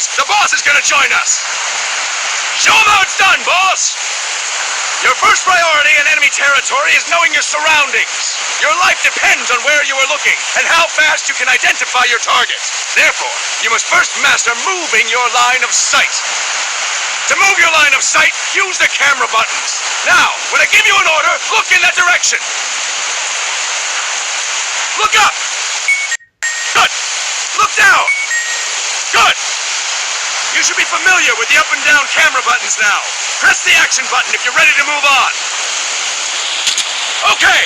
enemies! The boss is gonna join us! Show him how it's done, boss! Your first priority in enemy territory is knowing your surroundings. Your life depends on where you are looking and how fast you can identify your target. Therefore, you must first master moving your line of sight. To move your line of sight, use the camera buttons. Now, when I give you an order, look in that direction. Look up! Good! Look down! Good! You should be familiar with the up and down camera buttons now. Press the action button if you're ready to move on. Okay!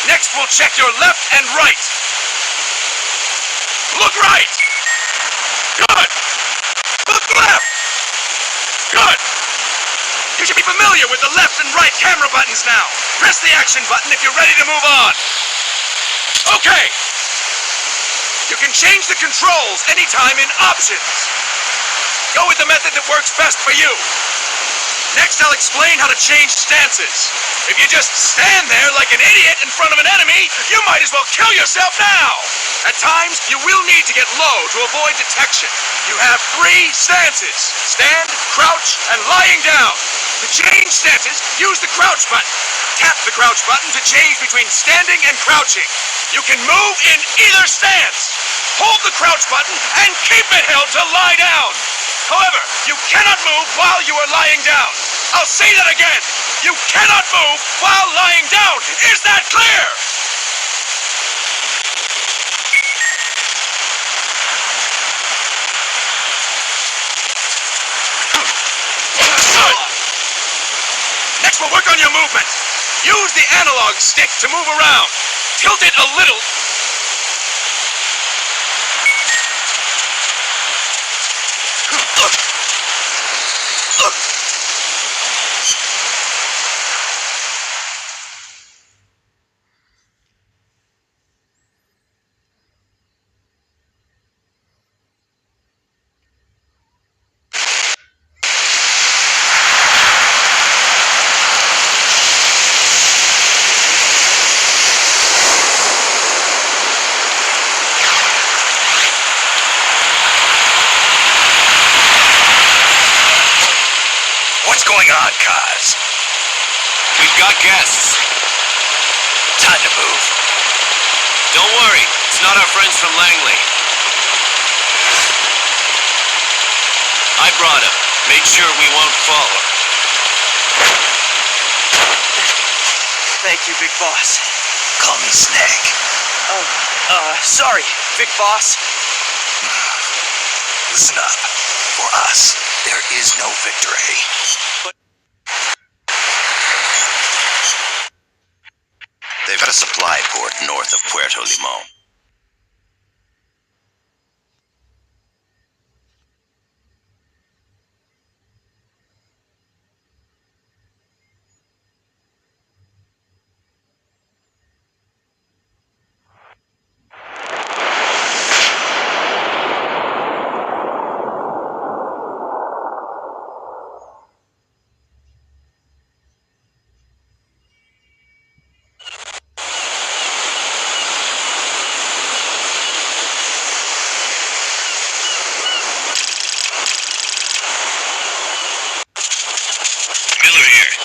Next, we'll check your left and right. Look right! Good! Look left! Good! You should be familiar with the left and right camera buttons now. Press the action button if you're ready to move on. Okay! You can change the controls anytime in Options. Go with the method that works best for you. Next, I'll explain how to change stances. If you just stand there like an idiot in front of an enemy, you might as well kill yourself now! At times, you will need to get low to avoid detection. You have 3 stances: stand, crouch, and lying down. To change stances, use the crouch button. Tap the crouch button to change between standing and crouching. You can move in either stance. Hold the crouch button and keep it held to lie down. However, you cannot move while you are lying down. I'll say that again. You cannot move while lying down. Is that clear? Next, we'll work on your movement. Use the analog stick to move around. Tilt it a little. What's going on, Kaz? We've got guests. Time to move. Don't worry, it's not our friends from Langley. I brought him. Made sure we won't follow. Thank you, Big Boss. Call me Snake. Sorry, Big Boss. Listen up. For us, there is no victory. They've got a supply port north of Puerto Limon.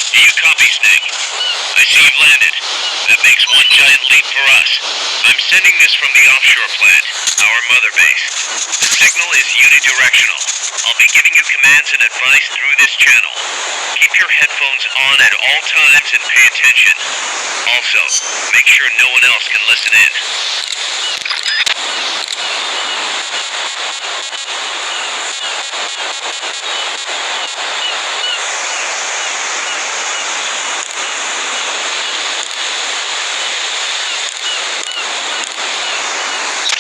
Do you copy, Snake? I see you've landed. That makes one giant leap for us. I'm sending this from the offshore plant, our mother base. The signal is unidirectional. I'll be giving you commands and advice through this channel. Keep your headphones on at all times and pay attention. Also, make sure no one else can listen in.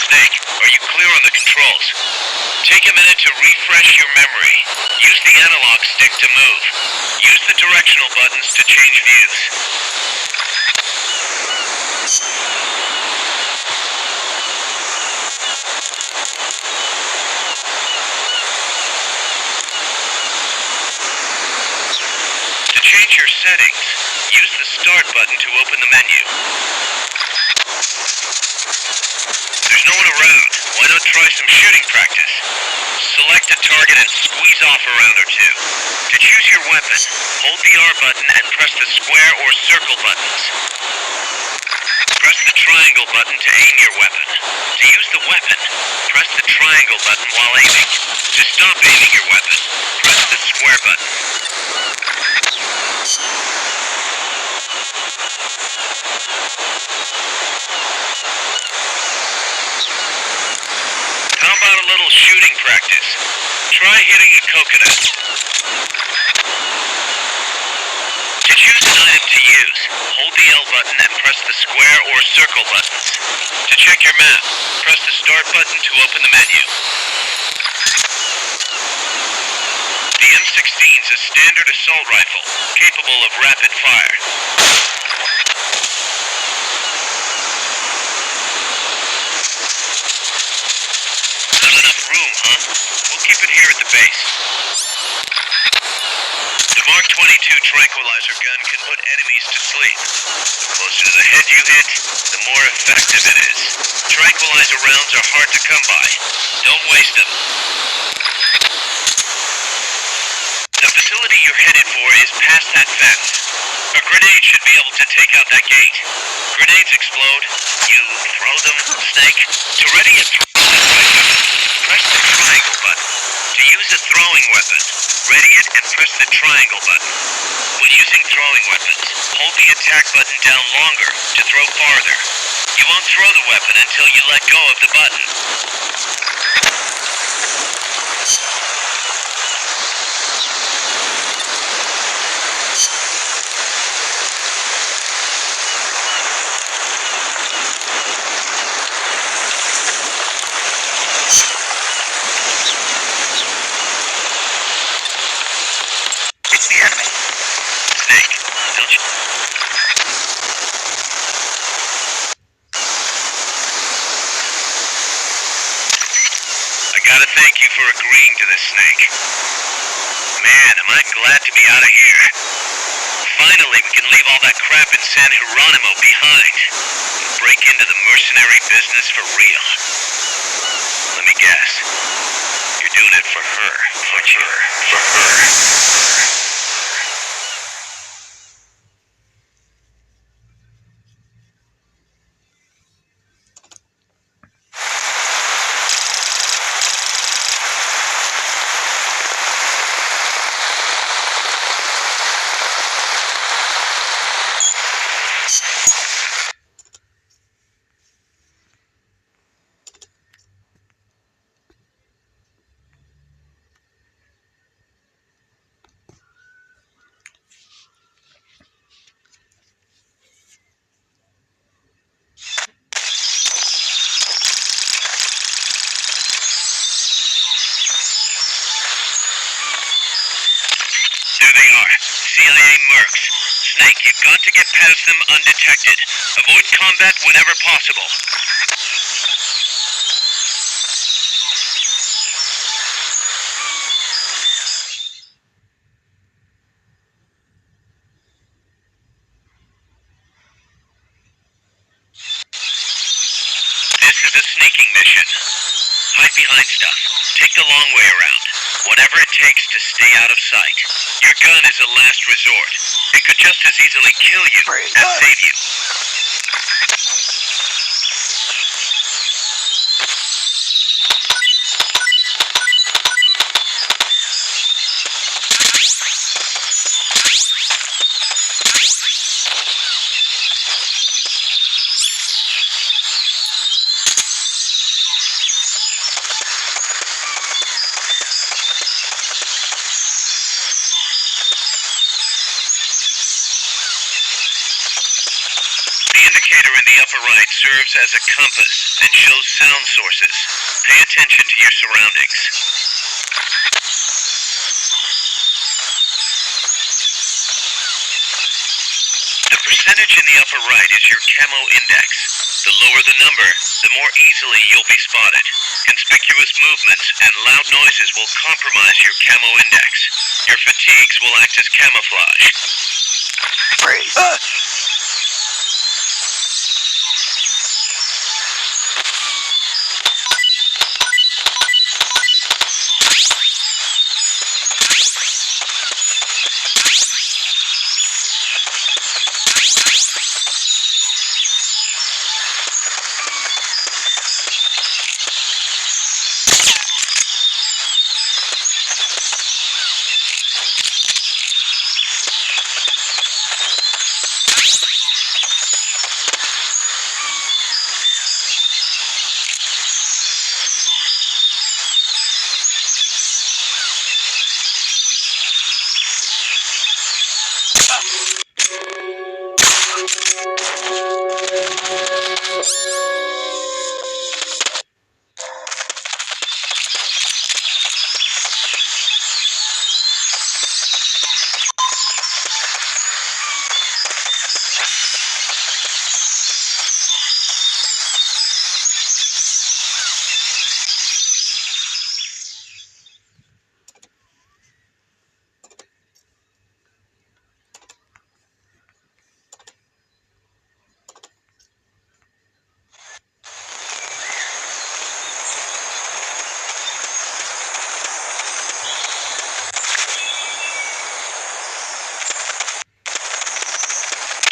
Snake, are you clear on the controls? Take a minute to refresh your memory. Use the analog stick to move. Use the directional buttons to change views. To change your settings, use the Start button to open the menu. There's no one around. Why not try some shooting practice? Select a target and squeeze off a round or two. To choose your weapon, hold the R button and press the square or circle buttons. Press the triangle button to aim your weapon. To use the weapon, press the triangle button while aiming. To stop aiming your weapon, press the square button. How about a little shooting practice? Try hitting a coconut. To choose an item to use, hold the L button and press the square or circle buttons. To check your map, press the start button to open the menu. The M16 is a standard assault rifle, capable of rapid fire. Not enough room, huh? We'll keep it here at the base. The Mark 22 tranquilizer gun can put enemies to sleep. The closer to the head you hit, the more effective it is. Tranquilizer rounds are hard to come by. Don't waste them. The facility you're headed for is past that fence. A grenade should be able to take out that gate. Grenades explode. You throw them, Snake. To ready a throwing weapon, press the triangle button. To use a throwing weapon, ready it and press the triangle button. When using throwing weapons, hold the attack button down longer to throw farther. You won't throw the weapon until you let go of the button. It's the enemy. Snake, don't you... I gotta thank you for agreeing to this, Snake. Man, am I glad to be out of here. Finally, we can leave all that crap in San Geronimo behind and break into the mercenary business for real. Let me guess. You're doing it for her, aren't you? For her. There they are. CIA mercs. Snake, you've got to get past them undetected. Avoid combat whenever possible. This is a sneaking mission. Hide behind stuff. Take the long way around. Whatever it takes to stay out of sight. Your gun is a last resort. It could just as easily kill you as save you. The indicator in the upper right serves as a compass and shows sound sources. Pay attention to your surroundings. The percentage in the upper right is your camo index. The lower the number, the more easily you'll be spotted. Conspicuous movements and loud noises will compromise your camo index. Your fatigues will act as camouflage.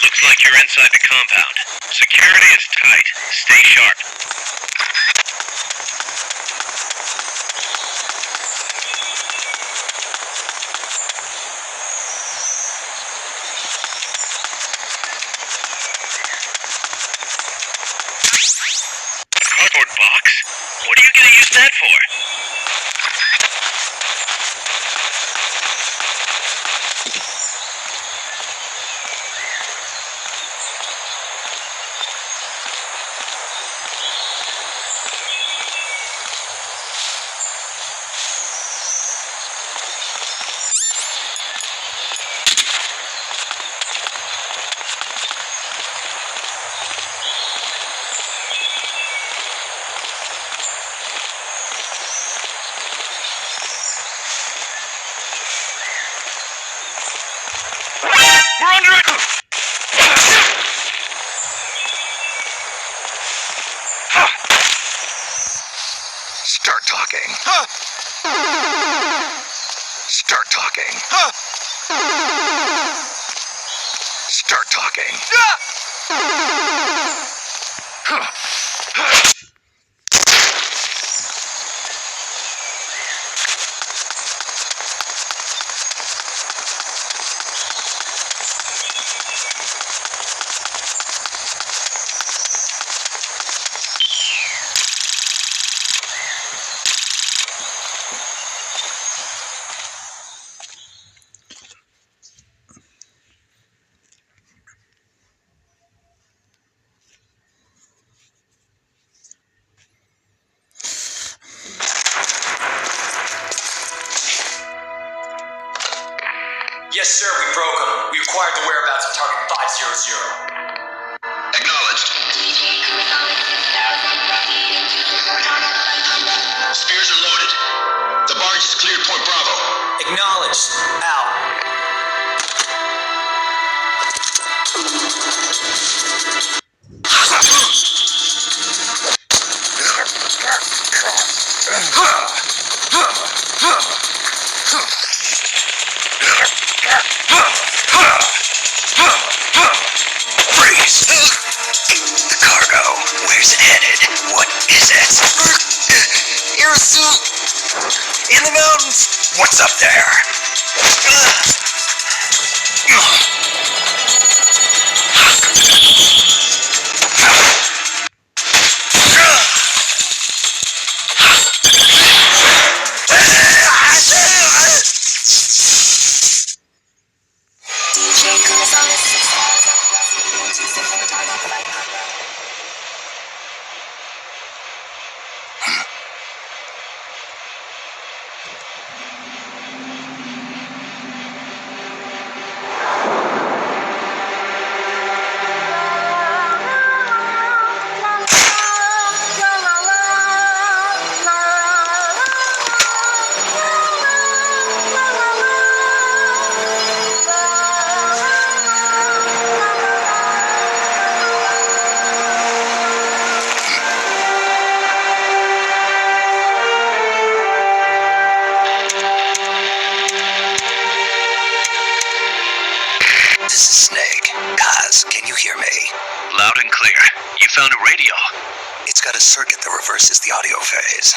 Looks like you're inside the compound. Security is tight. Stay sharp. A cardboard box? What are you gonna use that for? We're under it! Start talking. Start talking. Start talking. Yes, sir, we broke them. We acquired the whereabouts of target 500. Acknowledged. Spears are loaded. The barge is cleared Point Bravo. Acknowledged. Out. Freeze! The cargo. Where's it headed? What is it? Aerosol! In the mountains! What's up there? Loud and clear. You found a radio. It's got a circuit that reverses the audio phase.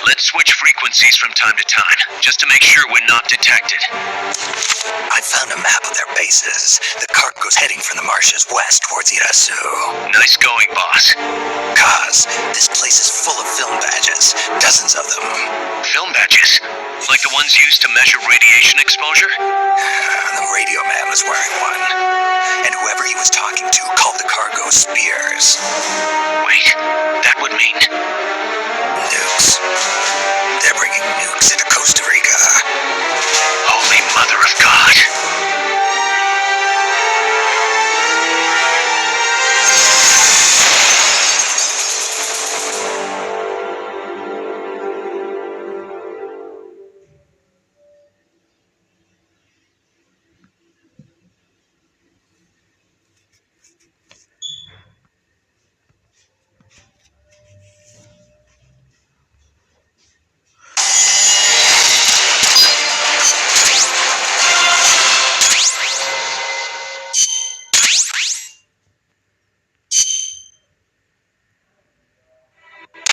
Let's switch frequencies from time to time, just to make sure we're not detected. I found a map of their bases. The cargo's heading from the marshes west towards Irasu. Nice going, boss. Kaz, this place is full of film badges. Dozens of them. Film badges? Like the ones used to measure radiation exposure? The radio man was wearing one. And whoever he was talking to called the cargo spears. Wait, that would mean... Nukes. They're bringing nukes into Costa Rica. Holy Mother of God.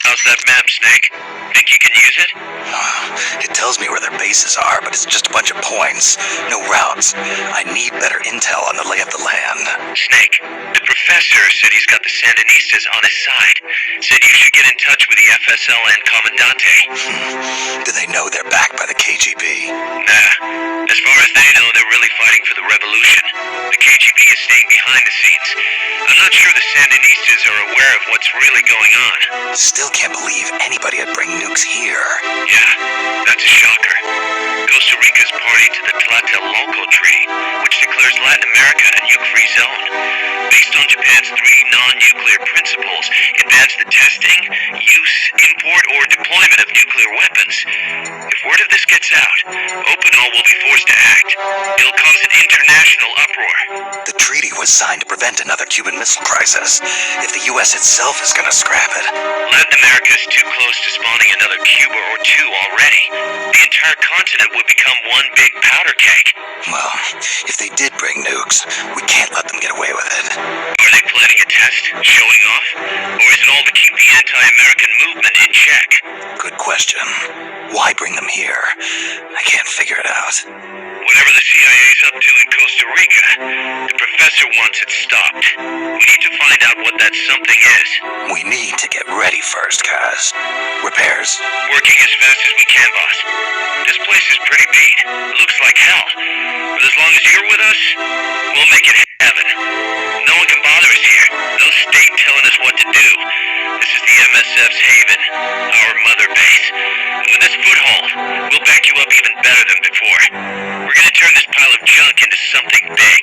How's that map, Snake? Think you can use it? It tells me where their bases are, but it's just a bunch of points. No routes. I need better intel on the lay of the land. Snake, the professor said he's got the Sandinistas on his side. Said you should get in touch with the FSL and Commandante. Do they know they're backed by the KGB? Nah. As far as they know, they're really fighting for the revolution. The KGB is staying behind the scenes. I'm not sure the Sandinistas are aware of what's really going on. Still can't believe anybody would bring nukes here. Yeah, that's a shocker. Costa Rica's party to the Tlatelolco Treaty, which declares Latin America a nuke-free zone. Based on Japan's 3 non-nuclear principles, it bans the testing, use, import, or deployment of nuclear weapons. If word of this gets out, Opinol will be forced to act. It'll cause an international uproar. The treaty was signed to prevent another Cuban Missile Crisis. If the U.S. itself is gonna scrap it... Latin America is too close to spawning another Cuba or two already. The entire continent would become one big powder keg. Well, if they did bring nukes, we can't let them get away with it. Are they planning a test? Showing off? Or is it all to keep the anti-American movement in check? Good question. Why bring them here? I can't figure it out. Whatever the CIA's up to in Costa Rica, the professor wants it stopped. We need to find out what that something is. We need to get ready first, Kaz. Repairs? Working as fast as we can, boss. This place is pretty beat. Looks like hell. But as long as you're with us, we'll make it heaven. No one can bother us here. No state telling us what to do. This is the MSF's haven, our mother base. And with this foothold, we'll back you up even better than before. We're gonna turn this pile of junk into something big.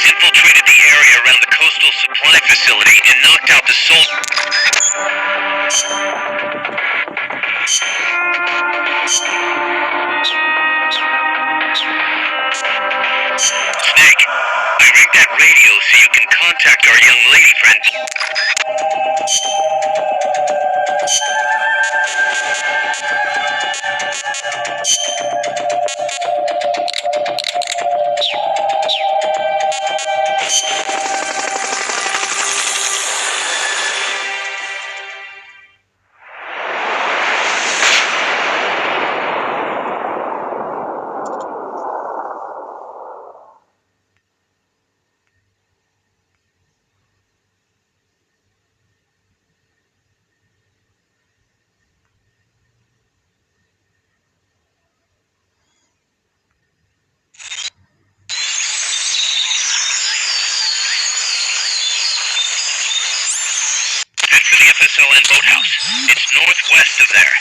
Infiltrated the area around the coastal supply facility and knocked out the soldiers. Snake, I rigged that radio so you can contact our young lady friend. northwest of there.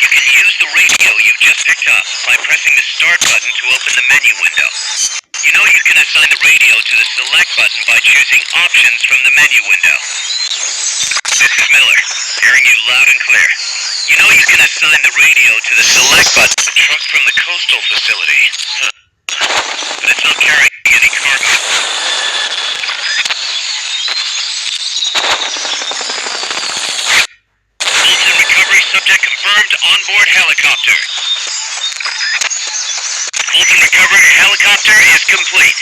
You can use the radio you just picked up by pressing the start button to open the menu window. You know you can assign the radio to the select button by choosing options from the menu window. This is Miller, hearing you loud and clear. You know you can assign the radio to the select button. A truck from the coastal facility. Huh. But it's not carrying any cargo. Fulton recovery subject confirmed onboard helicopter. Fulton recovery helicopter is complete.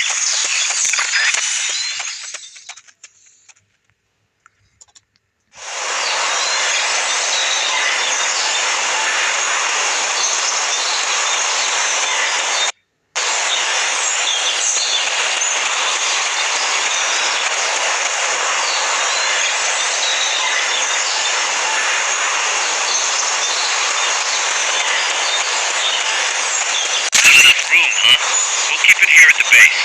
Room, huh? We'll keep it here at the base.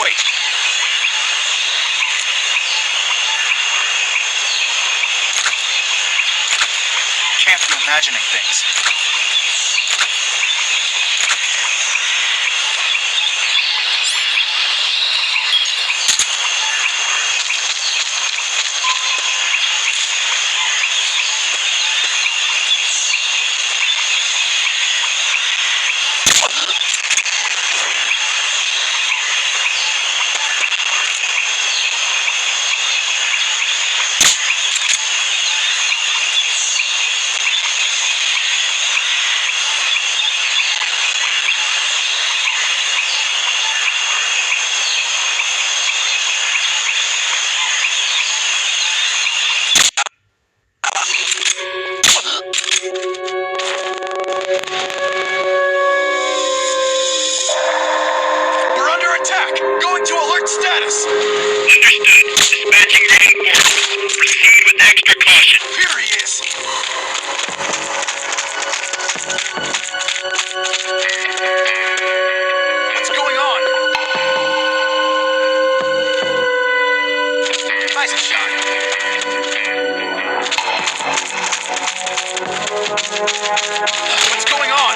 Wait. Can't be imagining things. We're under attack! Going to alert status! Understood. Dispatching reinforcements. Proceed with extra caution. Here he is! What's going on? Nice shot. What's going on?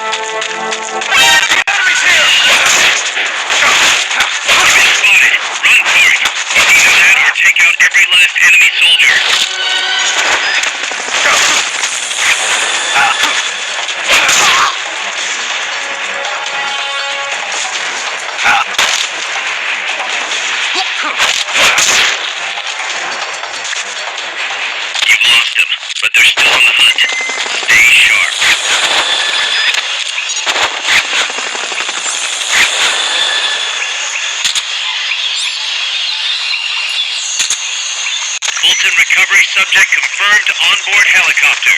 Enemies here! You've been spotted. Run for it. Either that or take out every last enemy soldier. You've lost them, but they're still on the hunt. Stay sharp. Fulton recovery subject confirmed onboard helicopter.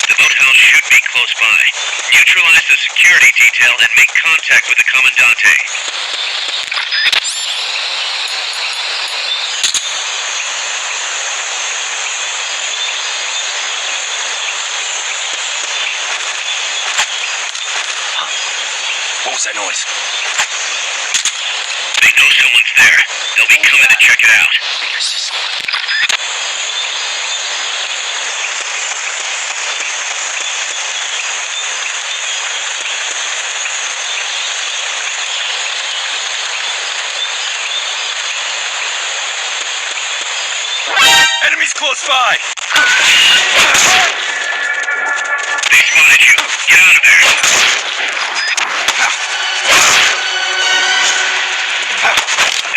The boathouse should be close by. Neutralize the security detail and make contact with the Commandante. What was that noise? They know someone's there. They'll be coming to check it out. close by! They spotted you. Get out of there.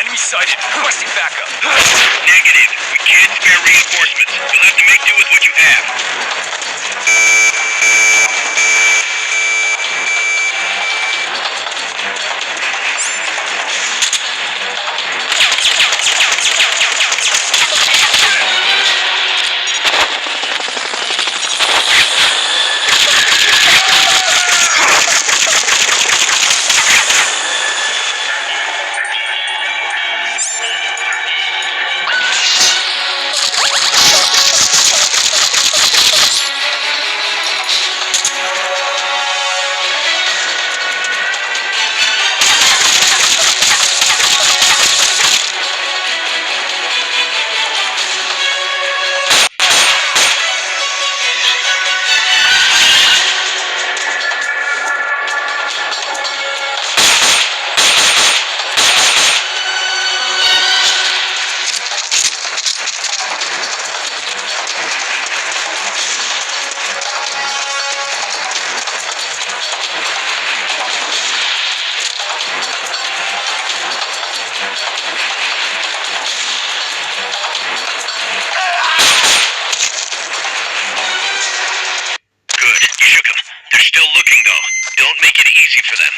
Enemy sighted. Requesting backup. Negative. We can't spare reinforcements. You'll have to make do with what you have. Good. You shook them. They're still looking, though. Don't make it easy for them.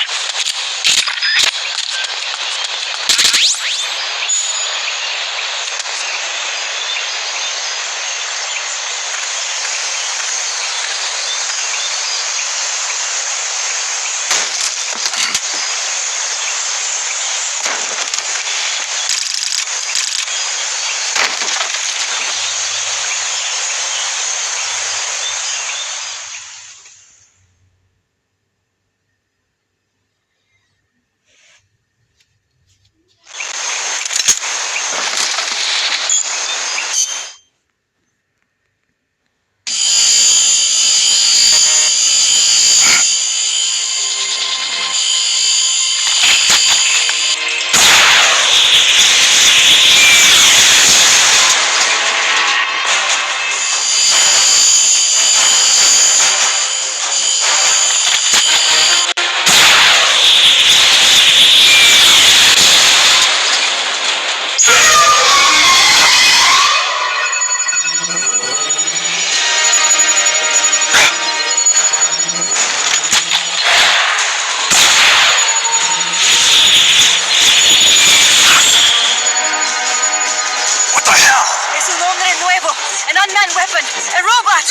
What the hell? Es un hombre nuevo. An unmanned weapon. A robot.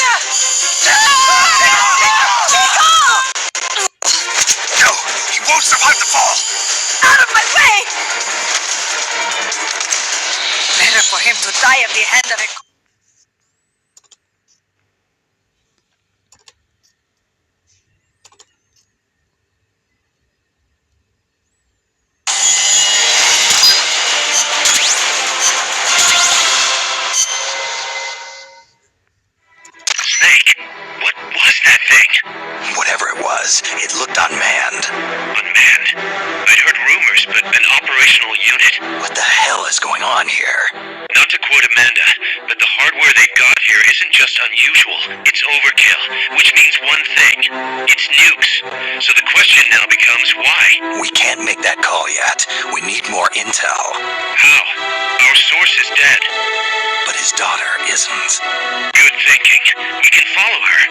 No, he won't survive the fall. Out of my way! Better for him to die at the hand of a... Snake, what was that thing? Whatever it was, it looked unmanned. Unmanned. I'd heard rumors, but an operational unit? What the hell is going on here? Not to quote Amanda, but the hardware they got here isn't just unusual, it's overkill, which means one thing. It's nukes. So the question now becomes why? We can't make that call yet. We need more intel. How? Our source is dead. But his daughter isn't. Good thinking. We can follow her.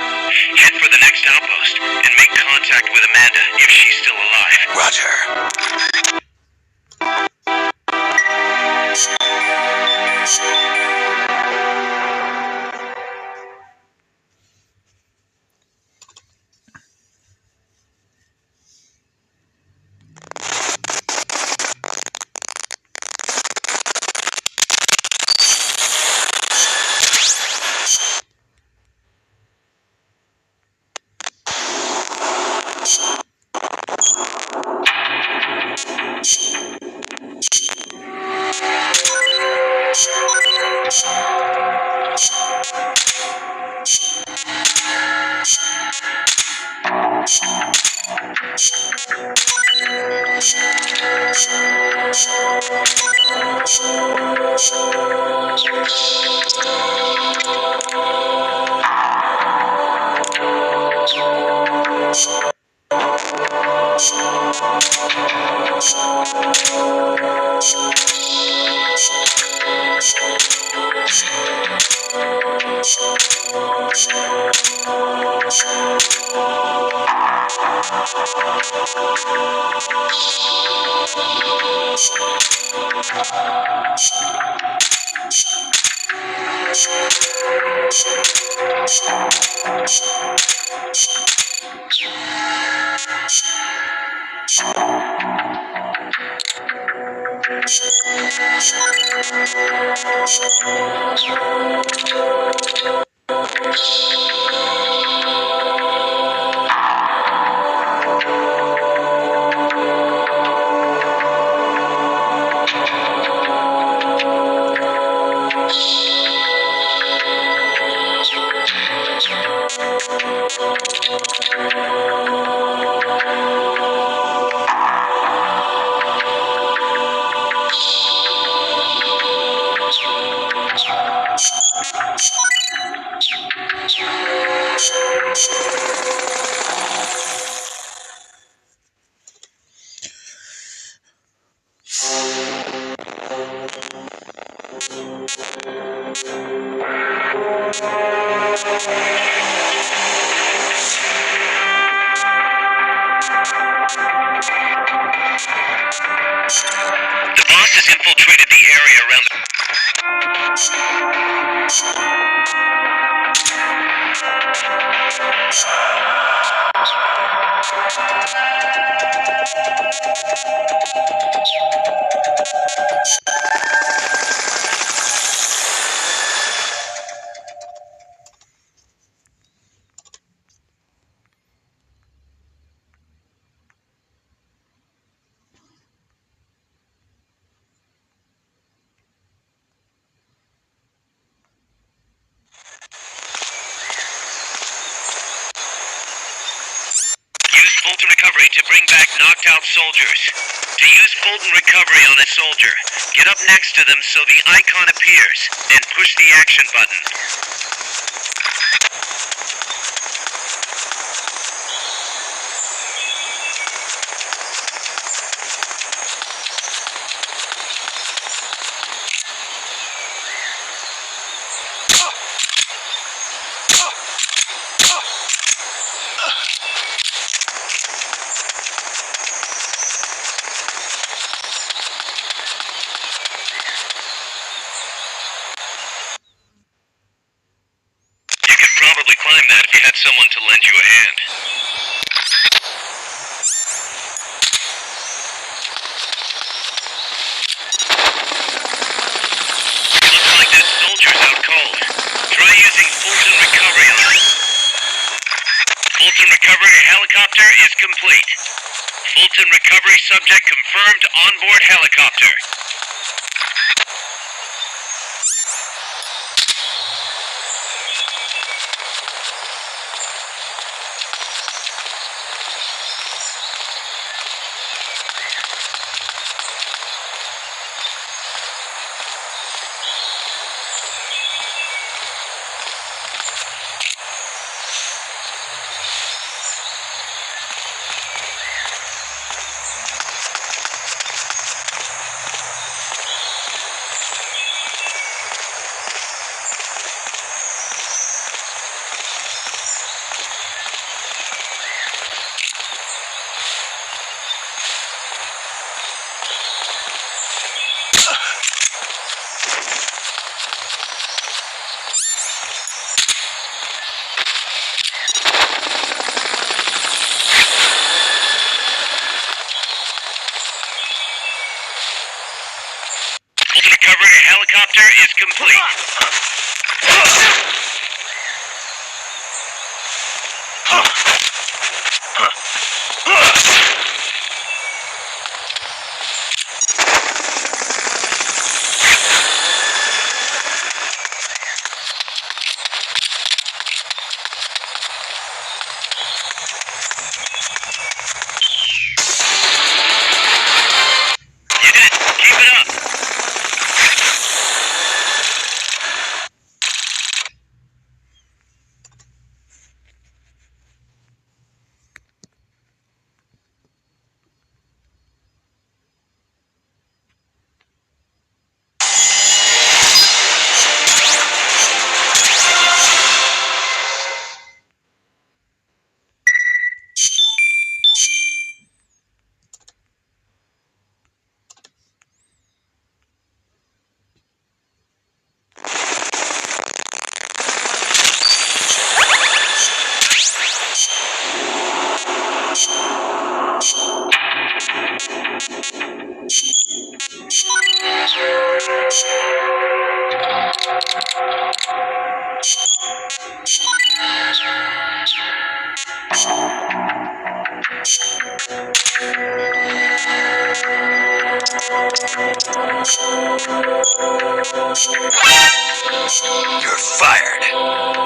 Head for the next outpost and make contact with Amanda if she's still alive. Roger. The boss has infiltrated the area around the... Use Fulton Recovery to bring back knocked out soldiers. To use Fulton Recovery on a soldier, get up next to them so the icon appears, and push the action button. You could probably climb that if you had someone to lend you a hand. It looks like that soldier's out cold. Try using Fulton Recovery on it. Fulton Recovery helicopter is complete. Fulton Recovery subject confirmed onboard helicopter. Fulton Recovery helicopter is complete. You did it. Keep it up. You're fired.